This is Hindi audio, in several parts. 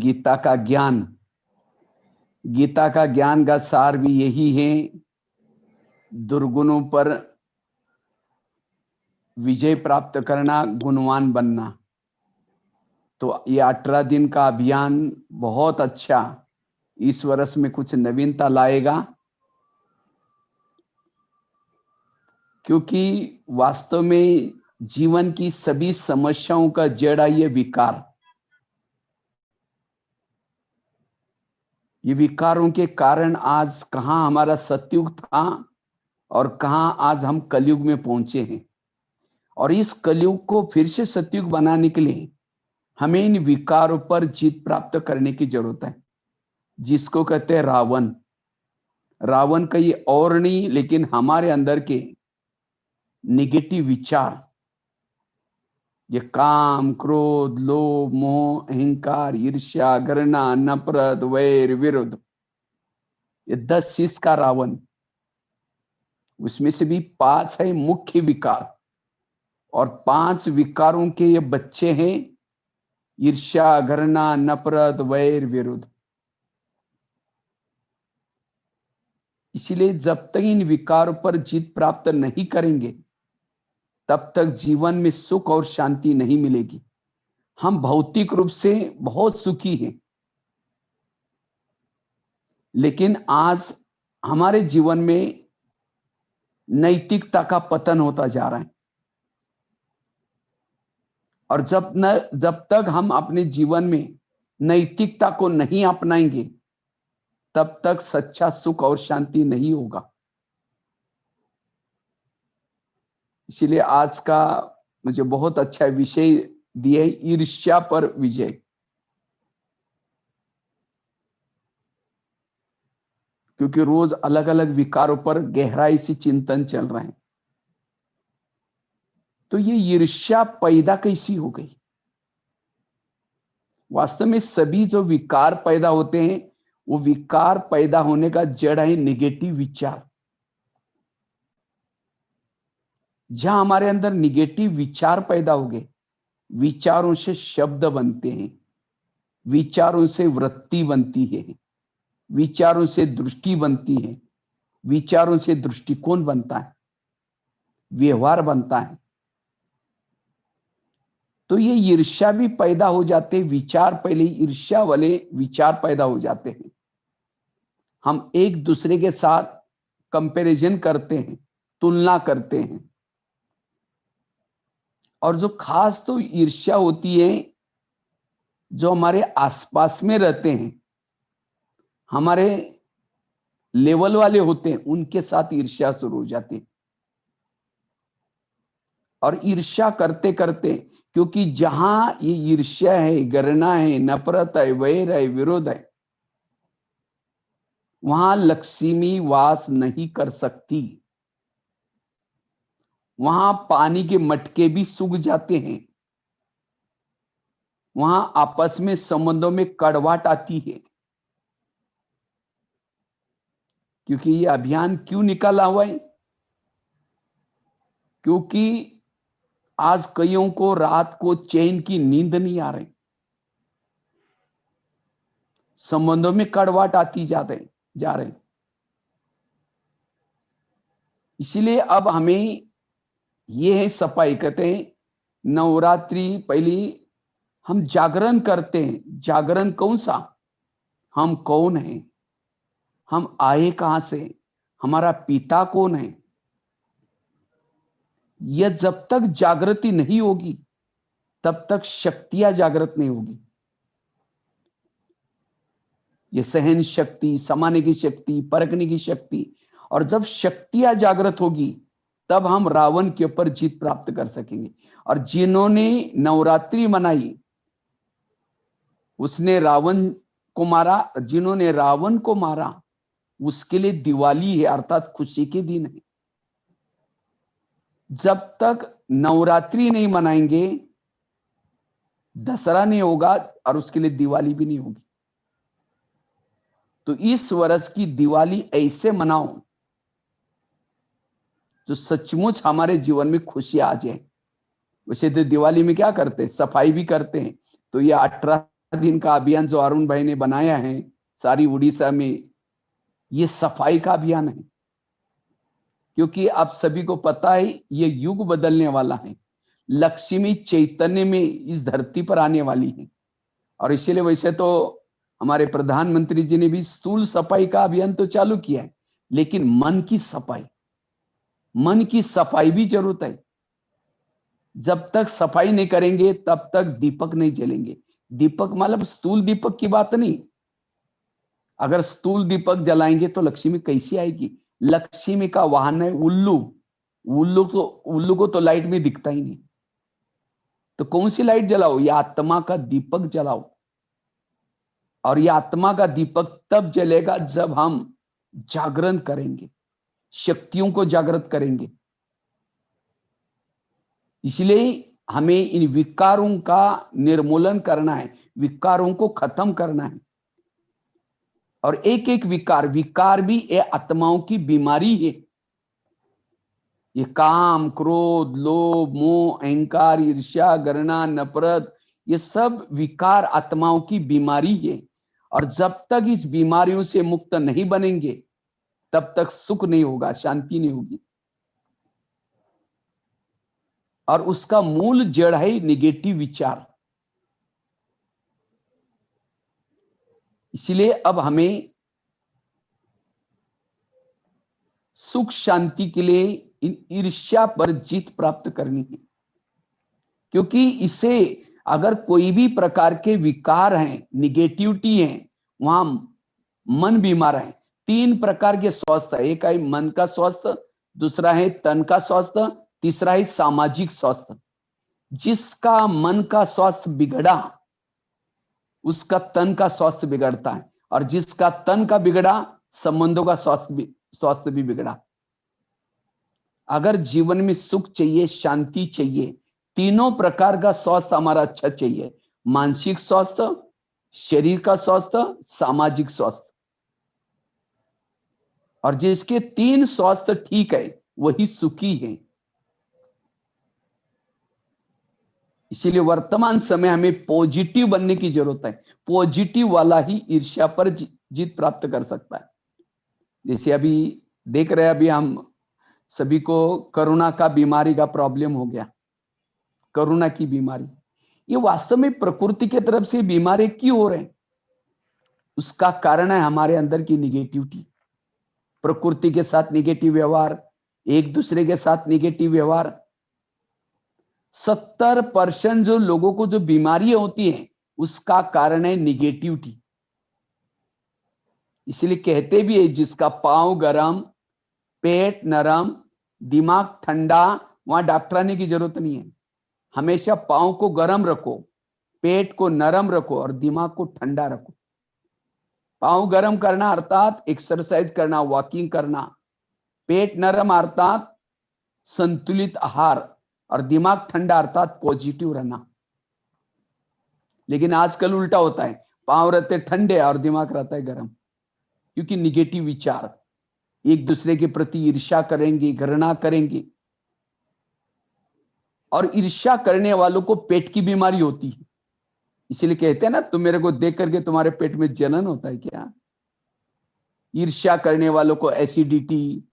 गीता का ज्ञान। गीता का ज्ञान का सार भी यही है, दुर्गुणों पर विजय प्राप्त करना, गुणवान बनना। तो ये 18 दिन का अभियान बहुत अच्छा इस वर्ष में कुछ नवीनता लाएगा, क्योंकि वास्तव में जीवन की सभी समस्याओं का जड़ है ये विकार। ये विकारों के कारण आज कहां हमारा सतयुग था और कहां आज हम कलयुग में पहुंचे हैं। और इस कलयुग को फिर से सतयुग बनाने के लिए हमें इन विकारों पर जीत प्राप्त करने की जरूरत है, जिसको कहते हैं रावण। रावण कहीं और नहीं, लेकिन हमारे अंदर के निगेटिव विचार, ये काम, क्रोध, लोभ, मोह, अहंकार, ईर्ष्या, घृणा, नफरत, वैर, विरोध, ये 10 चीज का रावण। उसमें से भी 5 है मुख्य विकार, और 5 विकारों के ये बच्चे हैं ईर्ष्या, घृणा, नफरत, वैर, विरोध। इसलिए जब तक इन विकारों पर जीत प्राप्त नहीं करेंगे, तब तक जीवन में सुख और शांति नहीं मिलेगी। हम भौतिक रूप से बहुत सुखी हैं, लेकिन आज हमारे जीवन में नैतिकता का पतन होता जा रहा है। और जब तक हम अपने जीवन में नैतिकता को नहीं अपनाएंगे, तब तक सच्चा सुख और शांति नहीं होगा। इसलिए आज का मुझे बहुत अच्छा विषय दिया, ईर्ष्या पर विजय। क्योंकि रोज अलग अलग विकारों पर गहराई से चिंतन चल रहे हैं। तो ये ईर्ष्या पैदा कैसी हो गई? वास्तव में सभी जो विकार पैदा होते हैं, वो विकार पैदा होने का जड़ है निगेटिव विचार। जहां हमारे अंदर निगेटिव विचार पैदा हो गए, विचारों से शब्द बनते हैं, विचारों से वृत्ति बनती है, विचारों से दृष्टि बनती है, विचारों से दृष्टिकोण बनता है, व्यवहार बनता है। तो ये ईर्ष्या भी पैदा हो जाते हैं। विचार, पहले ईर्ष्या वाले विचार पैदा हो जाते हैं। हम एक दूसरे के साथ कंपैरिजन करते हैं, तुलना करते हैं। और जो खास तो ईर्ष्या होती है जो हमारे आसपास में रहते हैं, हमारे लेवल वाले होते हैं, उनके साथ ईर्ष्या शुरू हो जाती है। और ईर्ष्या करते करते, क्योंकि जहां ये ईर्ष्या है, घृणा है, नफरत है, वैर है, विरोध है, वहां लक्ष्मी वास नहीं कर सकती। वहां पानी के मटके भी सूख जाते हैं। वहां आपस में संबंधों में कड़वाहट आती है। क्योंकि ये अभियान क्यों निकाला हुआ है? क्योंकि आज कईयों को रात को चैन की नींद नहीं आ रही, संबंधों में कड़वाहट आती जा रहे। इसलिए अब हमें ये है सफाई। कहते हैं नवरात्रि पहली हम जागरण करते हैं। जागरण कौन सा? हम कौन हैं, हम आए कहां से, हमारा पिता कौन है। यह जब तक जागृति नहीं होगी, तब तक शक्तियां जागृत नहीं होगी। ये सहन शक्ति, समाने की शक्ति, परखने की शक्ति, और जब शक्तियां जागृत होगी, तब हम रावण के ऊपर जीत प्राप्त कर सकेंगे। और जिन्होंने नवरात्रि मनाई, उसने रावण को मारा। जिन्होंने रावण को मारा, उसके लिए दिवाली है, अर्थात खुशी के दिन है। जब तक नवरात्रि नहीं मनाएंगे, दशहरा नहीं होगा, और उसके लिए दिवाली भी नहीं होगी। तो इस वर्ष की दिवाली ऐसे मनाओ जो सचमुच हमारे जीवन में खुशी आ जाए। वैसे तो दिवाली में क्या करते हैं, सफाई भी करते हैं। तो ये 18 दिन का अभियान जो अरुण भाई ने बनाया है सारी उड़ीसा में, ये सफाई का अभियान है। क्योंकि आप सभी को पता है ये युग बदलने वाला है, लक्ष्मी चैतन्य में इस धरती पर आने वाली है। और इसीलिए वैसे तो हमारे प्रधानमंत्री जी ने भी स्थूल सफाई का अभियान तो चालू किया है, लेकिन मन की सफाई भी जरूरत है। जब तक सफाई नहीं करेंगे तब तक दीपक नहीं जलेंगे। दीपक मतलब स्थूल दीपक की बात नहीं। अगर स्थूल दीपक जलाएंगे तो लक्ष्मी कैसी आएगी? लक्ष्मी का वाहन है उल्लू। उल्लू को तो लाइट में दिखता ही नहीं। तो कौन सी लाइट जलाओ? ये आत्मा का दीपक जलाओ। और ये आत्मा का दीपक तब जलेगा जब हम जागरण करेंगे, शक्तियों को जागृत करेंगे। इसलिए हमें इन विकारों का निर्मूलन करना है, विकारों को खत्म करना है। और एक एक विकार भी ये आत्माओं की बीमारी है। ये काम, क्रोध, लोभ, मोह, अहंकार, ईर्ष्या, घृणा, नफरत, ये सब विकार आत्माओं की बीमारी है। और जब तक इस बीमारियों से मुक्त नहीं बनेंगे तब तक सुख नहीं होगा, शांति नहीं होगी। और उसका मूल जड़ है निगेटिव विचार। इसलिए अब हमें सुख शांति के लिए इन ईर्ष्या पर जीत प्राप्त करनी है। क्योंकि इससे अगर कोई भी प्रकार के विकार हैं, निगेटिविटी है, वहां मन बीमार है। 3 प्रकार के स्वास्थ्य, एक है मन का स्वास्थ्य, दूसरा है तन का स्वास्थ्य, तीसरा है सामाजिक स्वास्थ्य। जिसका मन का स्वास्थ्य बिगड़ा उसका तन का स्वास्थ्य बिगड़ता है, और जिसका तन का बिगड़ा संबंधों का स्वास्थ्य भी बिगड़ा। अगर जीवन में सुख चाहिए, शांति चाहिए, तीनों प्रकार का स्वास्थ्य हमारा अच्छा चाहिए, मानसिक स्वास्थ्य, शरीर का स्वास्थ्य, सामाजिक स्वास्थ्य। और जिसके 3 स्वास्थ्य ठीक है वही सुखी है। इसीलिए वर्तमान समय हमें पॉजिटिव बनने की जरूरत है। पॉजिटिव वाला ही ईर्ष्या पर जीत प्राप्त कर सकता है। जैसे अभी देख रहे हैं, अभी हम सभी को कोरोना का बीमारी का प्रॉब्लम हो गया। कोरोना की बीमारी ये वास्तव में प्रकृति की तरफ से बीमारी क्यों हो रहे हैं? उसका कारण है हमारे अंदर की निगेटिविटी। प्रकृति के साथ निगेटिव व्यवहार, एक दूसरे के साथ निगेटिव व्यवहार। 70% जो लोगों को जो बीमारियां होती हैं उसका कारण है निगेटिविटी। इसलिए कहते भी है जिसका पांव गरम, पेट नरम, दिमाग ठंडा, वहां डॉक्टर आने की जरूरत नहीं है। हमेशा पांव को गरम रखो, पेट को नरम रखो और दिमाग को ठंडा रखो। पांव गरम करना अर्थात एक्सरसाइज करना, वॉकिंग करना। पेट नरम अर्थात संतुलित आहार, और दिमाग ठंडा अर्थात पॉजिटिव रहना। लेकिन आजकल उल्टा होता है, पांव रहते ठंडे और दिमाग रहता है गर्म। क्योंकि निगेटिव विचार, एक दूसरे के प्रति ईर्ष्या करेंगे, घृणा करेंगे। और ईर्ष्या करने वालों को पेट की बीमारी होती है। इसलिए कहते हैं ना, तुम मेरे को देख करके तुम्हारे पेट में जलन होता है क्या? ईर्ष्या करने वालों को एसिडिटी,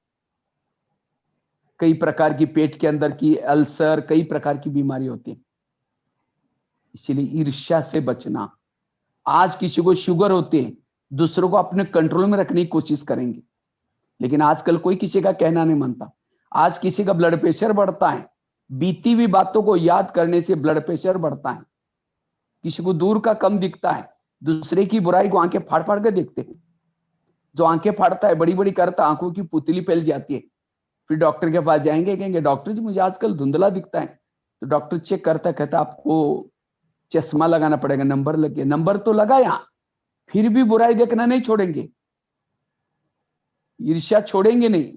कई प्रकार की पेट के अंदर की अल्सर, कई प्रकार की बीमारी होती है। इसलिए ईर्ष्या से बचना। आज किसी को शुगर होते हैं, दूसरों को अपने कंट्रोल में रखने की कोशिश करेंगे, लेकिन आजकल कोई किसी का कहना नहीं मानता। आज किसी का ब्लड प्रेशर बढ़ता है, बीती हुई बातों को याद करने से ब्लड प्रेशर बढ़ता है। किसी को दूर का कम दिखता है, दूसरे की बुराई को आंखें फाड़ फाड़ के देखते हैं। जो आंखें फाड़ता है, बड़ी बड़ी करता, आंखों की पुतली फैल जाती है। फिर डॉक्टर के पास जाएंगे, कहेंगे डॉक्टर जी मुझे आजकल धुंधला दिखता है। तो डॉक्टर चेक करता, कहता आपको चश्मा लगाना पड़ेगा, नंबर लग गया। नंबर तो लगाया, फिर भी बुराई देखना नहीं छोड़ेंगे, ईर्ष्या छोड़ेंगे नहीं,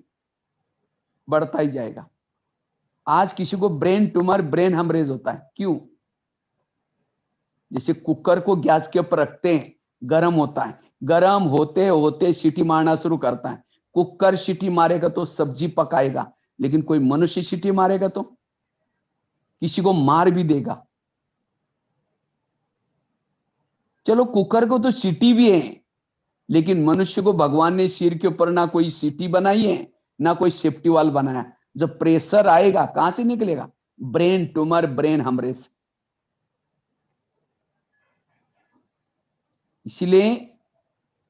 बढ़ता ही जाएगा। आज किसी को ब्रेन ट्यूमर, ब्रेन हेमरेज होता है, क्यों? जैसे कुकर को गैस के ऊपर रखते हैं, गर्म होता है, गर्म होते होते सीटी मारना शुरू करता है। कुकर सीटी मारेगा तो सब्जी पकाएगा, लेकिन कोई मनुष्य सीटी मारेगा तो किसी को मार भी देगा। चलो कुकर को तो सीटी भी है, लेकिन मनुष्य को भगवान ने सिर के ऊपर ना कोई सीटी बनाई है, ना कोई सेफ्टी वाल बनाया। जब प्रेशर आएगा कहां से निकलेगा? Brain tumour, brain haemorrhage. इसलिए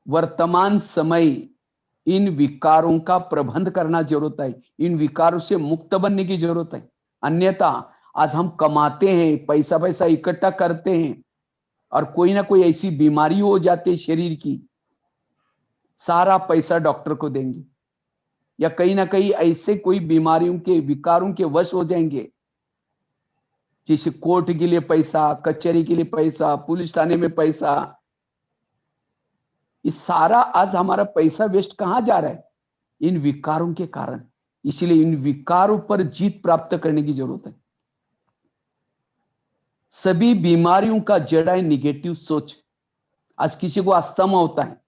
वर्तमान समय इन विकारों का प्रबंध करना जरूरत है, इन विकारों से मुक्त बनने की जरूरत है। अन्यथा आज हम कमाते हैं, पैसा पैसा इकट्ठा करते हैं, और कोई ना कोई ऐसी बीमारी हो जाती है शरीर की, सारा पैसा डॉक्टर को देंगे, या कहीं ना कहीं ऐसे कोई बीमारियों के विकारों के वश हो जाएंगे, जैसे कोर्ट के लिए पैसा, कचहरी के लिए पैसा, पुलिस थाने में पैसा। ये सारा आज हमारा पैसा वेस्ट कहां जा रहा है? इन विकारों के कारण। इसलिए इन विकारों पर जीत प्राप्त करने की जरूरत है। सभी बीमारियों का जड़ है निगेटिव सोच। आज किसी को अस्थमा होता है,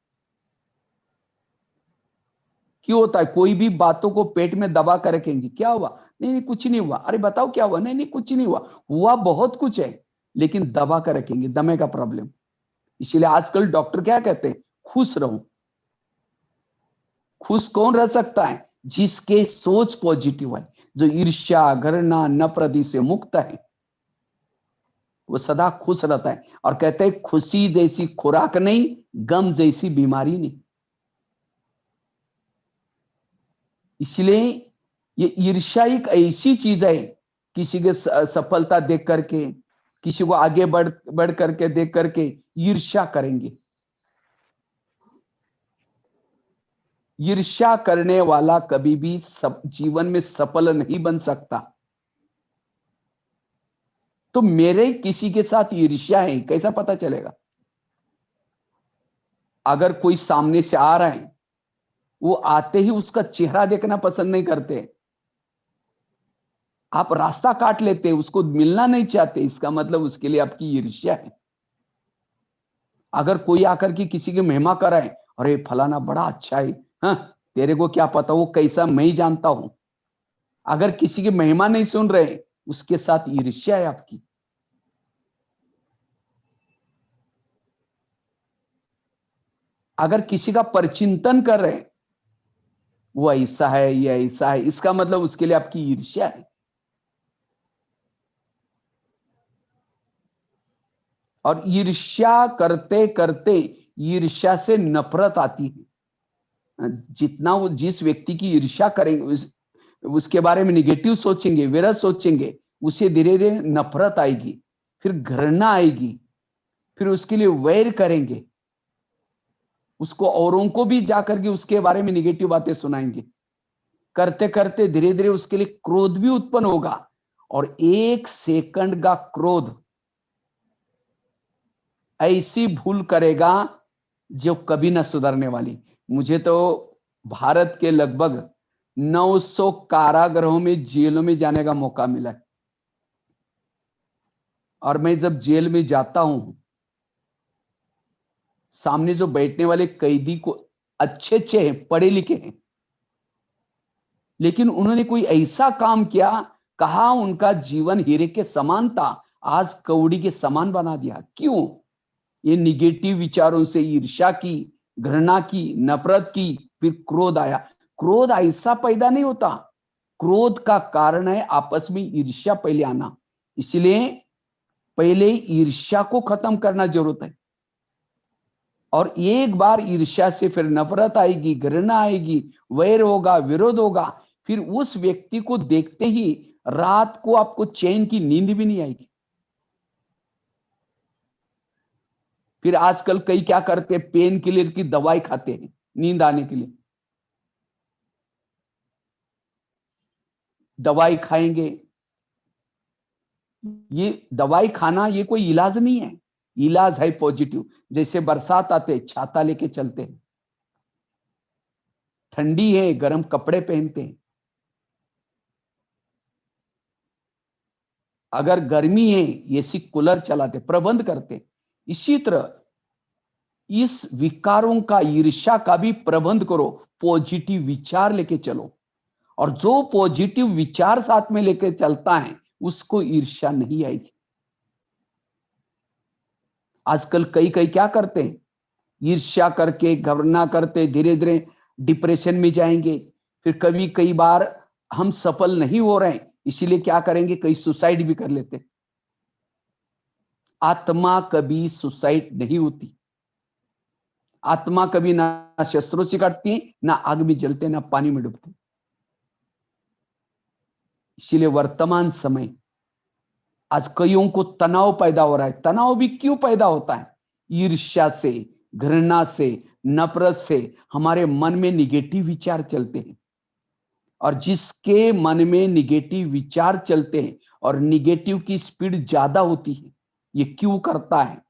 क्यों होता है? कोई भी बातों को पेट में दबा कर रखेंगे, क्या हुआ? नहीं नहीं कुछ नहीं हुआ। अरे बताओ क्या हुआ? नहीं नहीं कुछ नहीं हुआ। हुआ बहुत कुछ है, लेकिन दबा कर रखेंगे, दमे का प्रॉब्लम। इसीलिए आजकल डॉक्टर क्या कहते हैं? खुश रहो। खुश कौन रह सकता है? जिसके सोच पॉजिटिव है, जो ईर्ष्या, घृणा, नफरत से मुक्त है, वो सदा खुश रहता है। और कहते हैं खुशी जैसी खुराक नहीं, गम जैसी बीमारी नहीं। इसलिए ये ईर्ष्या एक ऐसी चीज है, किसी के सफलता देख करके, किसी को आगे बढ़ करके देख करके ईर्ष्या करेंगे। ईर्ष्या करने वाला कभी भी जीवन में सफल नहीं बन सकता। तो मेरे किसी के साथ ईर्ष्या है कैसा पता चलेगा? अगर कोई सामने से आ रहा है, वो आते ही उसका चेहरा देखना पसंद नहीं करते, आप रास्ता काट लेते, उसको मिलना नहीं चाहते, इसका मतलब उसके लिए आपकी ईर्ष्या है। अगर कोई आकर के किसी की महिमा कराए, अरे फलाना बड़ा अच्छा है, हाँ तेरे को क्या पता वो कैसा, मैं ही जानता हूं। अगर किसी की महिमा नहीं सुन रहे, उसके साथ ईर्ष्या है आपकी। अगर किसी का परचिंतन कर रहे, वो ऐसा है, ये ऐसा है, इसका मतलब उसके लिए आपकी ईर्ष्या है। और ईर्ष्या करते करते ईर्ष्या से नफरत आती है। जितना वो जिस व्यक्ति की ईर्ष्या करेंगे, उसके बारे में निगेटिव सोचेंगे, विरह सोचेंगे, उसे धीरे धीरे नफरत आएगी, फिर घृणा आएगी, फिर उसके लिए वैर करेंगे, उसको औरों को भी जाकर के उसके बारे में निगेटिव बातें सुनाएंगे। करते करते धीरे धीरे उसके लिए क्रोध भी उत्पन्न होगा, और 1 सेकंड का क्रोध ऐसी भूल करेगा जो कभी ना सुधरने वाली। मुझे तो भारत के लगभग 900 कारागृहों में, जेलों में जाने का मौका मिला है। और मैं जब जेल में जाता हूं, सामने जो बैठने वाले कैदी को अच्छे अच्छे हैं, पढ़े लिखे हैं, लेकिन उन्होंने कोई ऐसा काम किया, कहा उनका जीवन हीरे के समान था, आज कौड़ी के समान बना दिया। क्यों? ये निगेटिव विचारों से ईर्ष्या की, घृणा की, नफरत की, फिर क्रोध आया। क्रोध ऐसा पैदा नहीं होता, क्रोध का कारण है आपस में ईर्ष्या पहले आना। इसलिए पहले ईर्ष्या को खत्म करना जरूरत है। और एक बार ईर्ष्या से फिर नफरत आएगी, घृणा आएगी, वैर होगा, विरोध होगा, फिर उस व्यक्ति को देखते ही रात को आपको चैन की नींद भी नहीं आएगी। फिर आजकल कई क्या करते हैं, पेन किलर की दवाई खाते हैं नींद आने के लिए। दवाई खाएंगे, ये दवाई खाना ये कोई इलाज नहीं है। इलाज है पॉजिटिव। जैसे बरसात आते छाता लेके चलते हैं, ठंडी है गर्म कपड़े पहनते हैं, अगर गर्मी है एसी कूलर चलाते, प्रबंध करते। इसी तरह इस विकारों का, ईर्ष्या का भी प्रबंध करो, पॉजिटिव विचार लेके चलो। और जो पॉजिटिव विचार साथ में लेके चलता है, उसको ईर्ष्या नहीं आएगी। आजकल कई कई क्या करते हैं, ईर्ष्या करके, घृणा करते, धीरे धीरे डिप्रेशन में जाएंगे। फिर कभी कई बार हम सफल नहीं हो रहे हैं, इसीलिए क्या करेंगे, कई सुसाइड भी कर लेते। आत्मा कभी सुसाइड नहीं होती। आत्मा कभी ना शस्त्रों से कटती, ना आग में जलते, ना पानी में डूबते। इसीलिए वर्तमान समय आज कईयों को तनाव पैदा हो रहा है। तनाव भी क्यों पैदा होता है? ईर्ष्या से, घृणा से, नफरत से हमारे मन में निगेटिव विचार चलते हैं। और जिसके मन में निगेटिव विचार चलते हैं और निगेटिव की स्पीड ज्यादा होती है, ये क्यों करता है,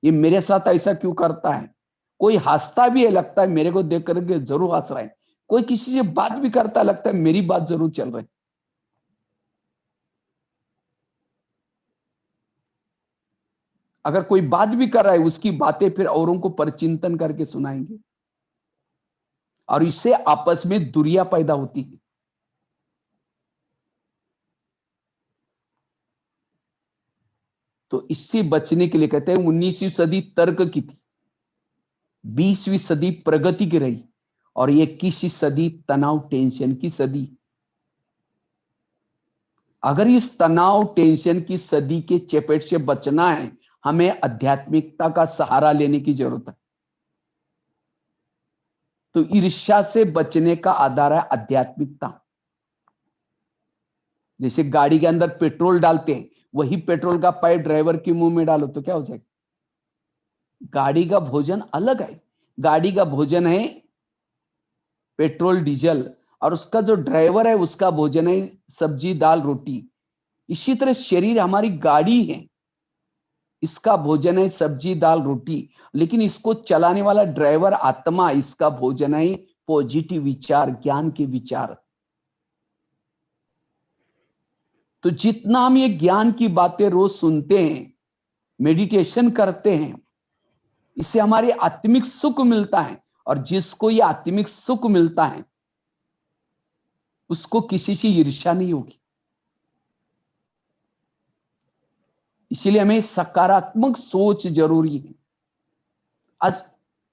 ये मेरे साथ ऐसा क्यों करता है। कोई हंसता भी है, लगता है मेरे को देख करके जरूर हंस रहा है। कोई किसी से बात भी करता है, लगता है मेरी बात जरूर चल रही है। अगर कोई बात भी कर रहा है, उसकी बातें फिर औरों को परचिंतन करके सुनाएंगे, और इससे आपस में दूरियां पैदा होती है। तो इससे बचने के लिए कहते हैं 19वीं सदी तर्क की थी, 20वीं सदी प्रगति की रही, और 21वीं सदी तनाव टेंशन की सदी। अगर इस तनाव टेंशन की सदी के चपेट से बचना है, हमें आध्यात्मिकता का सहारा लेने की जरूरत है। तो ईर्ष्या से बचने का आधार है आध्यात्मिकता। जैसे गाड़ी के अंदर पेट्रोल डालते हैं, वही पेट्रोल का पाइप ड्राइवर के मुंह में डालो तो क्या हो जाएगा? गाड़ी का भोजन अलग है। गाड़ी का भोजन है पेट्रोल डीजल, और उसका जो ड्राइवर है उसका भोजन है सब्जी दाल रोटी। इसी तरह शरीर हमारी गाड़ी है, इसका भोजन है सब्जी दाल रोटी, लेकिन इसको चलाने वाला ड्राइवर आत्मा, इसका भोजन है पॉजिटिव विचार, ज्ञान के विचार। तो जितना हम ये ज्ञान की बातें रोज सुनते हैं, मेडिटेशन करते हैं, इससे हमारे आत्मिक सुख मिलता है। और जिसको ये आत्मिक सुख मिलता है, उसको किसी से ईर्ष्या नहीं होगी। इसीलिए हमें सकारात्मक सोच जरूरी है। आज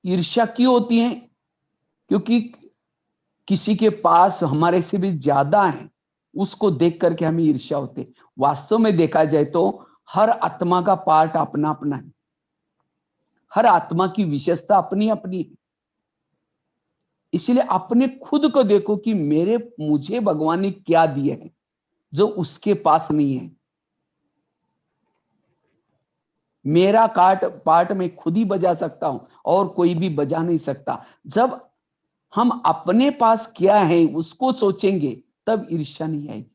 ईर्ष्या क्यों होती है? क्योंकि किसी के पास हमारे से भी ज्यादा है, उसको देख करके हमें ईर्ष्या होती। वास्तव में देखा जाए तो हर आत्मा का पार्ट अपना अपना है, हर आत्मा की विशेषता अपनी अपनी है। इसलिए अपने खुद को देखो कि मुझे भगवान ने क्या दिए हैं जो उसके पास नहीं है। मेरा पार्ट मैं खुद ही बजा सकता हूं, और कोई भी बजा नहीं सकता। जब हम अपने पास क्या है उसको सोचेंगे, तब ईर्ष्या नहीं आएगी।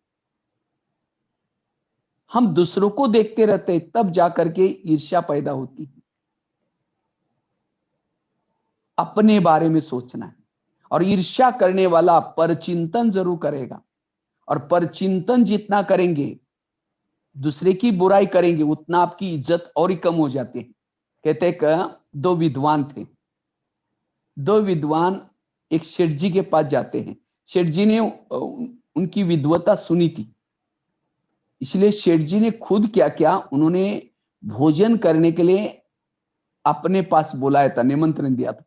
हम दूसरों को देखते रहते हैं, तब जाकर के ईर्ष्या पैदा होती है। अपने बारे में सोचना है। और ईर्ष्या करने वाला परचिंतन जरूर करेगा, और परचिंतन जितना करेंगे, दूसरे की बुराई करेंगे, उतना आपकी इज्जत और ही कम हो जाती है। कहते हैं दो विद्वान थे। दो विद्वान एक सेठ जी के पास जाते हैं। सेठ जी ने उनकी विद्वता सुनी थी, इसलिए सेठ जी ने खुद क्या किया, उन्होंने भोजन करने के लिए अपने पास बुलाया था, निमंत्रण दिया था।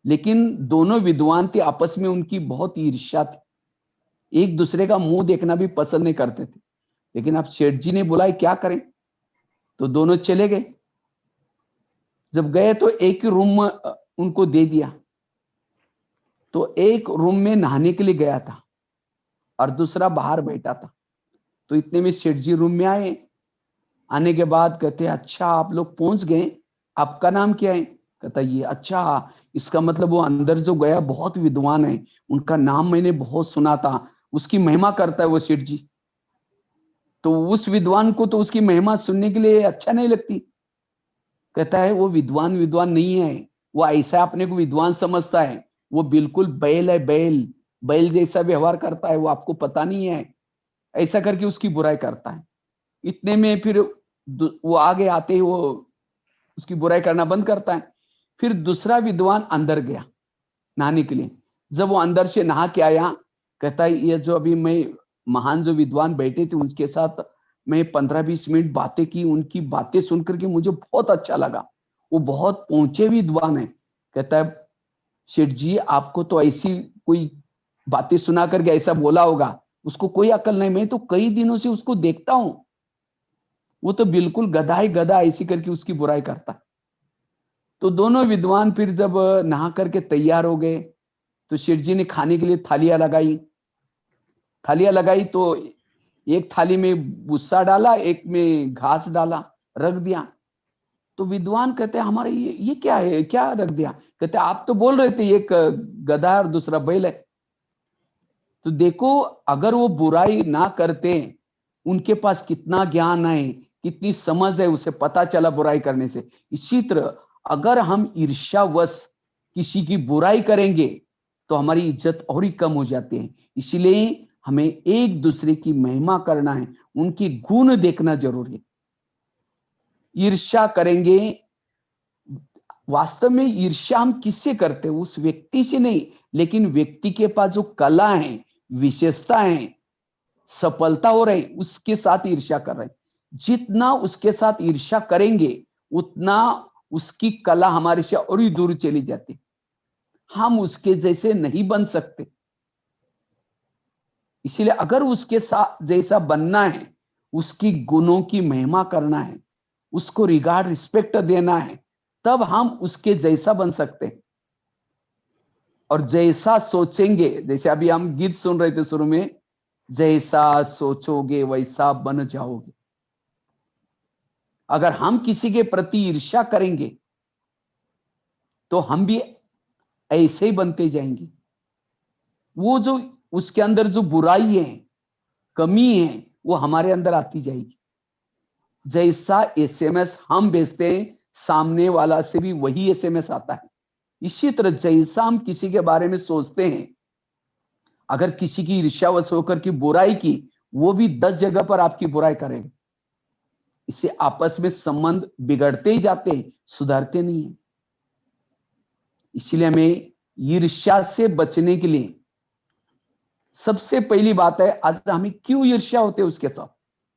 लेकिन दोनों विद्वान थे, आपस में उनकी बहुत ईर्ष्या थी, एक दूसरे का मुंह देखना भी पसंद नहीं करते थे। लेकिन अब सेठ जी ने बुलाए, क्या करें, तो दोनों चले गए। जब गए तो एक ही रूम उनको दे दिया। तो एक रूम में नहाने के लिए गया था और दूसरा बाहर बैठा था। तो इतने में सेठ जी रूम में आए। आने के बाद कहते, अच्छा आप लोग पहुंच गए, आपका नाम क्या है? कहता ये, अच्छा इसका मतलब वो अंदर जो गया बहुत विद्वान है, उनका नाम मैंने बहुत सुना था, उसकी महिमा करता है वो सेठ जी। तो उस विद्वान को तो उसकी महिमा सुनने के लिए अच्छा नहीं लगती। कहता है वो विद्वान विद्वान नहीं है, वो ऐसा अपने को विद्वान समझता है, वो बिल्कुल बैल है, बैल बैल जैसा व्यवहार करता है, वो आपको पता नहीं है। ऐसा करके उसकी बुराई करता है। इतने में फिर वो आगे आते ही वो उसकी बुराई करना बंद करता है। फिर दूसरा विद्वान अंदर गया नहाने के लिए। जब वो अंदर से नहा के आया, कहता है ये जो अभी मैं महान जो विद्वान बैठे थे उनके साथ मैं 15-20 मिनट बातें की, उनकी बातें सुनकर के मुझे बहुत अच्छा लगा। वो बहुत पहुंचे विद्वान है। कहता है शेठ जी आपको तो ऐसी कोई बातें सुना करके ऐसा बोला होगा, उसको कोई अकल नहीं। मैं तो कई दिनों से उसको देखता हूं, वो तो बिल्कुल गधा ही गधा ऐसी करके उसकी बुराई करता है। तो दोनों विद्वान फिर जब नहा करके तैयार हो गए तो शेठ जी ने खाने के लिए थालियां लगाई। थालियां लगाई तो एक थाली में भूसा डाला, एक में घास डाला, रख दिया। तो विद्वान कहते हैं हमारे ये क्या है, क्या रख दिया? कहते आप तो बोल रहे थे एक गधा है और दूसरा बैल है। तो देखो अगर वो बुराई ना करते, उनके पास कितना ज्ञान है, कितनी समझ है, उसे पता चला बुराई करने से। इसी तरह अगर हम ईर्ष्यावश किसी की बुराई करेंगे तो हमारी इज्जत और ही कम हो जाती है। इसलिए हमें एक दूसरे की महिमा करना है, उनके गुण देखना जरूरी है। ईर्ष्या करेंगे, वास्तव में ईर्ष्या हम किससे करते हैं? उस व्यक्ति से नहीं, लेकिन व्यक्ति के पास जो कला है, विशेषता है, सफलता हो रही, उसके साथ ईर्ष्या कर रहे हैं। जितना उसके साथ ईर्ष्या करेंगे उतना उसकी कला हमारे से और ही दूर चली जाती। हम उसके जैसे नहीं बन सकते। इसलिए अगर उसके साथ जैसा बनना है, उसकी गुणों की महिमा करना है, उसको रिगार्ड रिस्पेक्ट देना है, तब हम उसके जैसा बन सकते हैं। और जैसा सोचेंगे, जैसे अभी हम गीत सुन रहे थे शुरू में, जैसा सोचोगे वैसा बन जाओगे। अगर हम किसी के प्रति ईर्ष्या करेंगे तो हम भी ऐसे ही बनते जाएंगे। वो जो उसके अंदर जो बुराई है, कमी है, वो हमारे अंदर आती जाएगी। जैसा एसएमएस हम भेजते हैं, सामने वाला से भी वही एसएमएस आता है। इसी तरह जैसा हम किसी के बारे में सोचते हैं, अगर किसी की ईर्ष्यावश होकर की बुराई की, वो भी 10 जगह पर आपकी बुराई करेगा। इससे आपस में संबंध बिगड़ते ही जाते हैं, सुधरते नहीं है। इसलिए हमें ईर्ष्या से बचने के लिए सबसे पहली बात है, आज हमें क्यों ईर्ष्या होते हैं उसके साथ?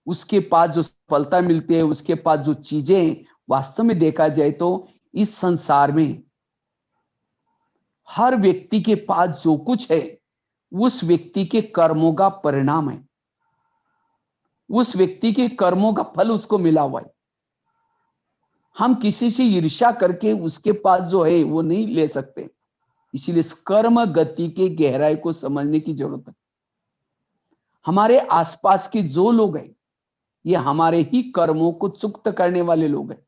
उसके पास जो सफलता मिलती है, उसके पास जो चीजें हैं, वास्तव में देखा जाए तो इस संसार में हर व्यक्ति के पास जो कुछ है, उस व्यक्ति के कर्मों का परिणाम है। उस व्यक्ति के कर्मों का फल उसको मिला हुआ है। हम किसी से ईर्ष्या करके उसके पास जो है वो नहीं ले सकते। इसीलिए कर्म गति के गहराई को समझने की जरूरत है। हमारे आसपास के जो लोग हैं, ये हमारे ही कर्मों को चुक्त करने वाले लोग हैं।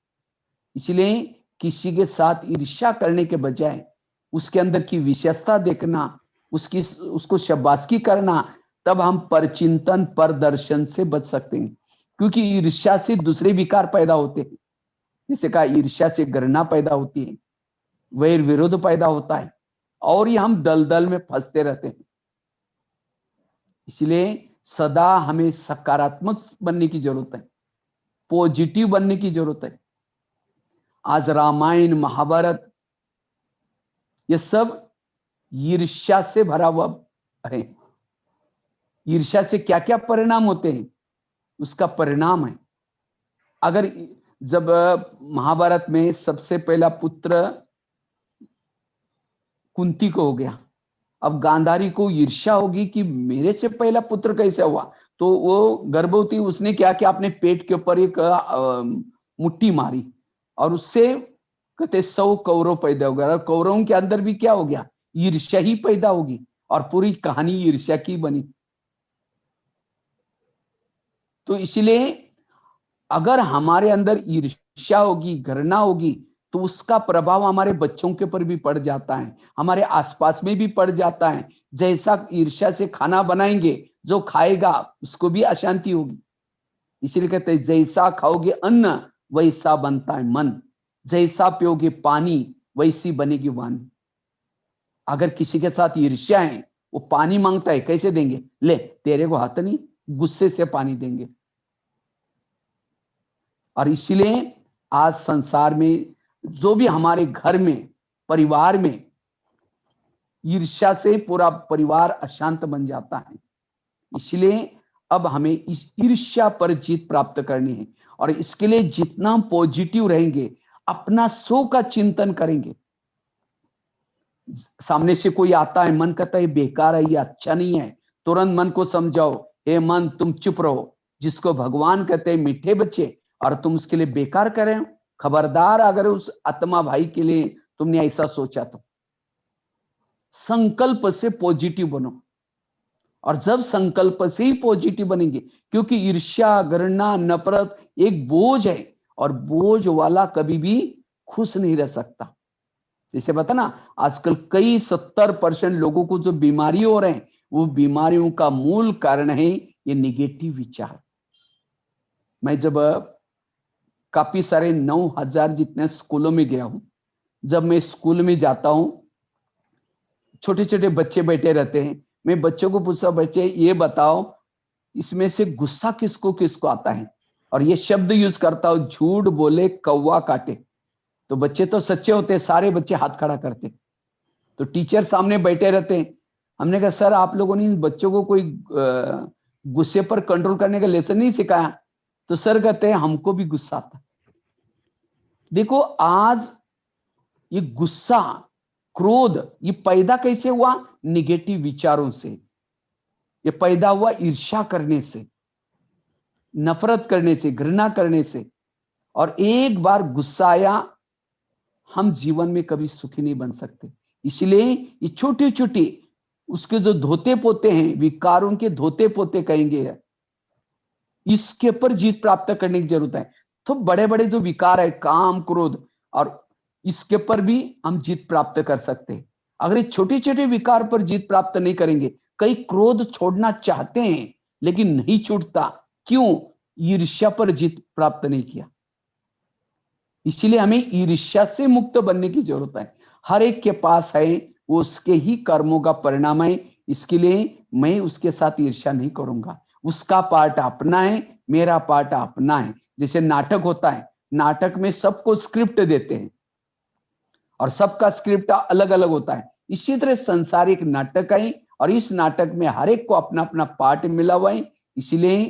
इसलिए किसी के साथ ईर्ष्या करने के बजाय उसके अंदर की विशेषता देखना, उसको शाबाशी करना, तब हम परचिंतन पर दर्शन से बच सकते हैं। क्योंकि ईर्ष्या से दूसरे विकार पैदा होते हैं। जैसे कहा, ईर्ष्या से घृणा पैदा होती है, वैर विरोध पैदा होता है, और ये हम दलदल में फंसते रहते हैं। इसलिए सदा हमें सकारात्मक बनने की जरूरत है, पॉजिटिव बनने की जरूरत है। आज रामायण, महाभारत, ये सब ईर्ष्या से भरा हुआ है। ईर्ष्या से क्या क्या परिणाम होते हैं, उसका परिणाम है। अगर जब महाभारत में सबसे पहला पुत्र कुंती को हो गया, अब गांधारी को ईर्ष्या होगी कि मेरे से पहला पुत्र कैसे हुआ, तो वो गर्भवती, उसने क्या किया, अपने पेट के ऊपर एक मुट्ठी मारी, और उससे कहते 100 कौरव पैदा हो गया। और कौरवों के अंदर भी क्या हो गया, ईर्ष्या ही पैदा होगी, और पूरी कहानी ईर्ष्या की बनी। तो इसलिए अगर हमारे अंदर ईर्ष्या होगी, घृणा होगी, तो उसका प्रभाव हमारे बच्चों के ऊपर भी पड़ जाता है, हमारे आसपास में भी पड़ जाता है। जैसा ईर्ष्या से खाना बनाएंगे, जो खाएगा उसको भी अशांति होगी। इसलिए कहते हैं जैसा खाओगे अन्न वैसा बनता है मन, जैसा पियोगे पानी वैसी बनेगी वाणी। अगर किसी के साथ ईर्ष्या है, वो पानी मांगता है, कैसे देंगे? ले तेरे को हाथ नहीं, गुस्से से पानी देंगे। और इसलिए आज संसार में जो भी हमारे घर में, परिवार में ईर्ष्या से पूरा परिवार अशांत बन जाता है। इसलिए अब हमें इस ईर्ष्या पर जीत प्राप्त करनी है, और इसके लिए जितना पॉजिटिव रहेंगे, अपना सो का चिंतन करेंगे। सामने से कोई आता है, मन कहता है बेकार है, ये अच्छा नहीं है, तुरंत मन को समझाओ, हे मन तुम चुप रहो। जिसको भगवान कहते हैं मीठे बच्चे, और तुम उसके लिए बेकार कर रहे हो। खबरदार अगर उस आत्मा भाई के लिए तुमने ऐसा सोचा तो। संकल्प से पॉजिटिव बनो, और जब संकल्प से ही पॉजिटिव बनेंगे, क्योंकि ईर्ष्या, घृणा, नफरत एक बोझ है, और बोझ वाला कभी भी खुश नहीं रह सकता। जैसे बता ना, आजकल कई 70% लोगों को जो बीमारी हो रहे हैं, वो बीमारियों का मूल कारण है ये निगेटिव विचार। मैं जब काफी सारे 9,000 जितने स्कूलों में गया हूं, जब मैं स्कूल में जाता हूं, छोटे छोटे बच्चे बैठे रहते हैं, मैं बच्चों को पूछता, बच्चे ये बताओ इसमें से गुस्सा किसको किसको आता है, और ये शब्द यूज करता हूं, झूठ बोले कौवा काटे। तो बच्चे तो सच्चे होते, सारे बच्चे हाथ खड़ा करते। तो टीचर सामने बैठे रहते हैं। हमने कहा सर आप लोगों ने इन बच्चों को कोई गुस्से पर कंट्रोल करने का लेसन नहीं सिखाया। तो सर कहते हैं हमको भी गुस्सा आता। देखो आज ये गुस्सा, क्रोध, ये पैदा कैसे हुआ? निगेटिव विचारों से। ये पैदा हुआ ईर्ष्या करने से, नफरत करने से, घृणा करने से। और एक बार गुस्सा आया, हम जीवन में कभी सुखी नहीं बन सकते। इसलिए ये छोटी छोटी उसके जो धोते पोते हैं, विकारों के धोते पोते कहेंगे, इसके ऊपर जीत प्राप्त करने की जरूरत है। तो बड़े बड़े जो विकार है, काम, क्रोध, और इसके पर भी हम जीत प्राप्त कर सकते हैं। अगर ये छोटे छोटे विकार पर जीत प्राप्त नहीं करेंगे, कई क्रोध छोड़ना चाहते हैं लेकिन नहीं छूटता। क्यों? ईर्ष्या पर जीत प्राप्त नहीं किया। इसलिए हमें ईर्ष्या से मुक्त बनने की जरूरत है। हर एक के पास है, वो उसके ही कर्मों का परिणाम है। इसके लिए मैं उसके साथ ईर्ष्या नहीं करूंगा। उसका पार्ट अपना है, मेरा पार्ट अपना है। जैसे नाटक होता है, नाटक में सबको स्क्रिप्ट देते हैं और सबका स्क्रिप्ट अलग अलग होता है। इसी तरह संसारिक नाटक है, और इस नाटक में हर एक को अपना अपना पार्ट मिला हुआ है। इसलिए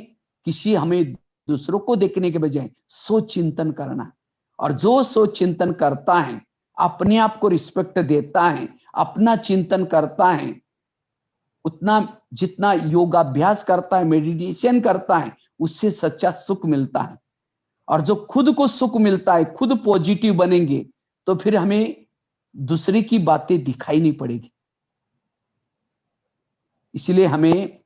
किसी हमें दूसरों को देखने के बजाय सोच चिंतन करना है। और जो सोच चिंतन करता है, अपने आप को रिस्पेक्ट देता है, अपना चिंतन करता है, उतना जितना योगाभ्यास करता है, मेडिटेशन करता है, उससे सच्चा सुख मिलता है। और जो खुद को सुख मिलता है, खुद पॉजिटिव बनेंगे, तो फिर हमें दूसरे की बातें दिखाई नहीं पड़ेगी। इसलिए हमें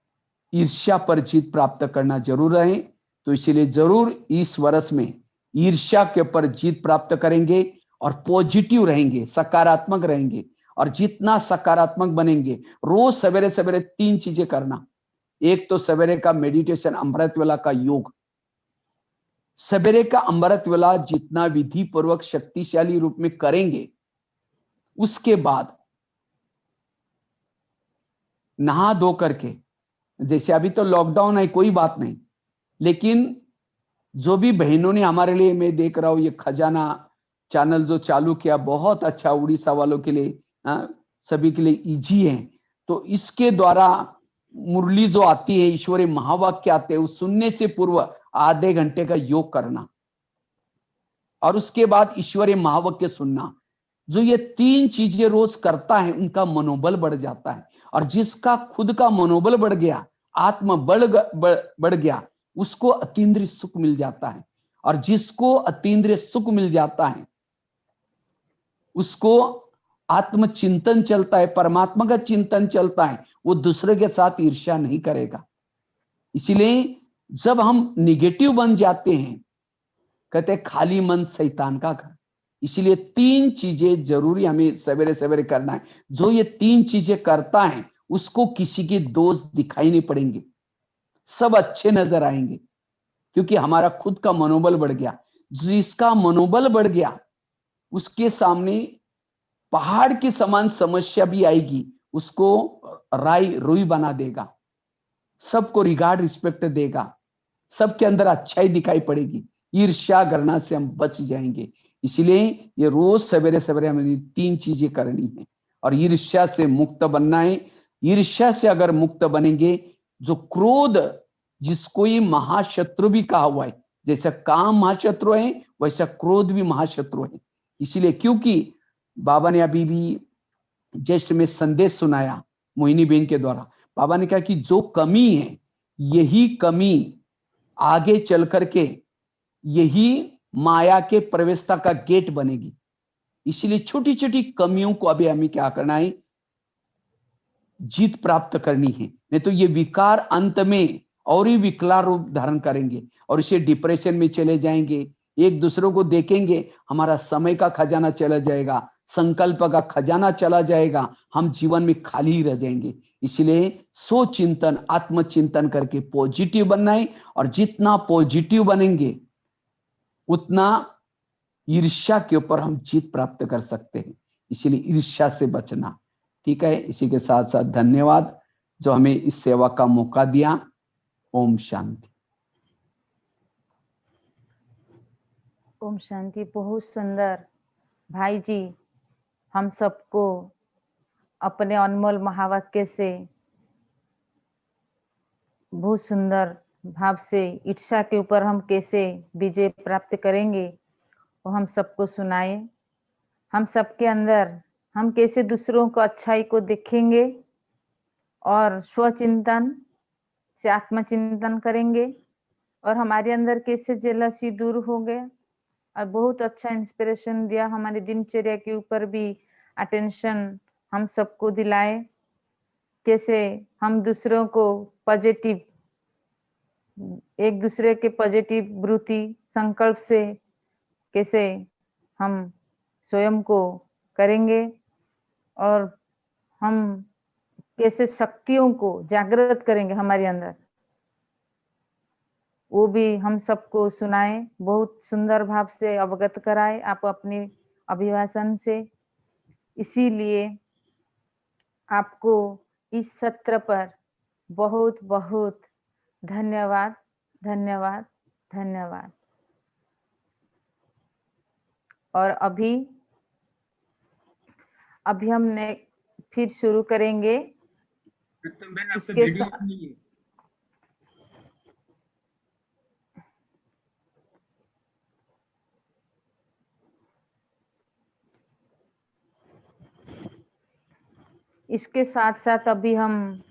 ईर्ष्या पर जीत प्राप्त करना जरूर है। तो इसलिए जरूर इस वर्ष में ईर्ष्या के ऊपर जीत प्राप्त करेंगे, और पॉजिटिव रहेंगे, सकारात्मक रहेंगे। और जितना सकारात्मक बनेंगे, रोज सवेरे सवेरे 3 चीजें करना। एक तो सवेरे का मेडिटेशन, अमृत वेला का योग। सवेरे का अमृत वेला जितना विधि पूर्वक शक्तिशाली रूप में करेंगे, उसके बाद नहा धो करके, जैसे अभी तो लॉकडाउन है कोई बात नहीं, लेकिन जो भी बहनों ने हमारे लिए, मैं देख रहा हूं ये खजाना चैनल जो चालू किया, बहुत अच्छा, उड़ीसा वालों के लिए, सभी के लिए इजी है। तो इसके द्वारा मुरली जो आती है, ईश्वरीय महावाक्य आते हैं, उस सुनने से पूर्व आधे घंटे का योग करना, और उसके बाद ईश्वरीय महावाक्य सुनना। जो ये 3 चीजें रोज करता है, उनका मनोबल बढ़ जाता है। और जिसका खुद का मनोबल बढ़ गया, आत्म बढ़ गया, उसको अतीन्द्रिय सुख मिल जाता है। और जिसको अतीन्द्रिय सुख मिल जाता है, उसको आत्म चिंतन चलता है, परमात्मा का चिंतन चलता है, वो दूसरे के साथ ईर्ष्या नहीं करेगा। इसीलिए जब हम निगेटिव बन जाते हैं, कहते हैं खाली मन शैतान का घर। इसीलिए 3 चीजें जरूरी हमें सवेरे सवेरे करना है। जो ये 3 चीजें करता है, उसको किसी के दोष दिखाई नहीं पड़ेंगे, सब अच्छे नजर आएंगे, क्योंकि हमारा खुद का मनोबल बढ़ गया। जिसका मनोबल बढ़ गया, उसके सामने पहाड़ के समान समस्या भी आएगी, उसको राई रुई बना देगा, सबको रिगार्ड रिस्पेक्ट देगा, सबके अंदर अच्छाई दिखाई पड़ेगी। ईर्ष्या घृणा से हम बच जाएंगे। इसलिए ये रोज सवेरे सवेरे हमें 3 चीजें करनी है, और ईर्ष्या से मुक्त बनना है। ईर्ष्या से अगर मुक्त बनेंगे, जो क्रोध जिसको ये महाशत्रु भी कहा हुआ है। जैसा काम महाशत्रु है वैसा क्रोध भी महाशत्रु है। इसीलिए क्योंकि बाबा ने अभी भी जस्ट में संदेश सुनाया मोहिनी बेन के द्वारा, बाबा ने कहा कि जो कमी है यही कमी आगे चल करके यही माया के प्रवेशता का गेट बनेगी। इसलिए छोटी छोटी कमियों को अभी हमें क्या करना है, जीत प्राप्त करनी है, नहीं तो ये विकार अंत में और ही विकराल रूप धारण करेंगे और इसे डिप्रेशन में चले जाएंगे। एक दूसरों को देखेंगे, हमारा समय का खजाना चला जाएगा, संकल्प का खजाना चला जाएगा, हम जीवन में खाली ही रह जाएंगे। इसलिए सोचिंतन आत्मचिंतन करके पॉजिटिव बनना है, और जितना पॉजिटिव बनेंगे उतना ईर्ष्या के ऊपर हम जीत प्राप्त कर सकते हैं। इसीलिए ईर्ष्या से बचना। ठीक है, इसी के साथ साथ धन्यवाद जो हमें इस सेवा का मौका दिया। ओम शांति। ओम शांति। बहुत सुंदर भाई जी, हम सबको अपने अनमोल महावाक्य से बहुत सुंदर भाव से ईर्ष्या के ऊपर हम कैसे विजय प्राप्त करेंगे वो हम सबको सुनाए। हम सबके अंदर हम कैसे दूसरों को अच्छाई को देखेंगे और स्वचिंतन से आत्मचिंतन करेंगे, और हमारे अंदर कैसे जेलसी दूर हो गया। और बहुत अच्छा इंस्पिरेशन दिया, हमारी दिनचर्या के ऊपर भी अटेंशन हम सबको दिलाए, कैसे हम दूसरों को पॉजिटिव, एक दूसरे के पॉजिटिव वृत्ति संकल्प से कैसे हम स्वयं को करेंगे, और हम कैसे शक्तियों को जागृत करेंगे हमारे अंदर, वो भी हम सबको सुनाए। बहुत सुंदर भाव से अवगत कराए आप अपने अभिभाषण से। इसीलिए आपको इस सत्र पर बहुत बहुत धन्यवाद, धन्यवाद, धन्यवाद। और अभी हमने फिर शुरू करेंगे इसके साथ। इसके साथ साथ अभी हम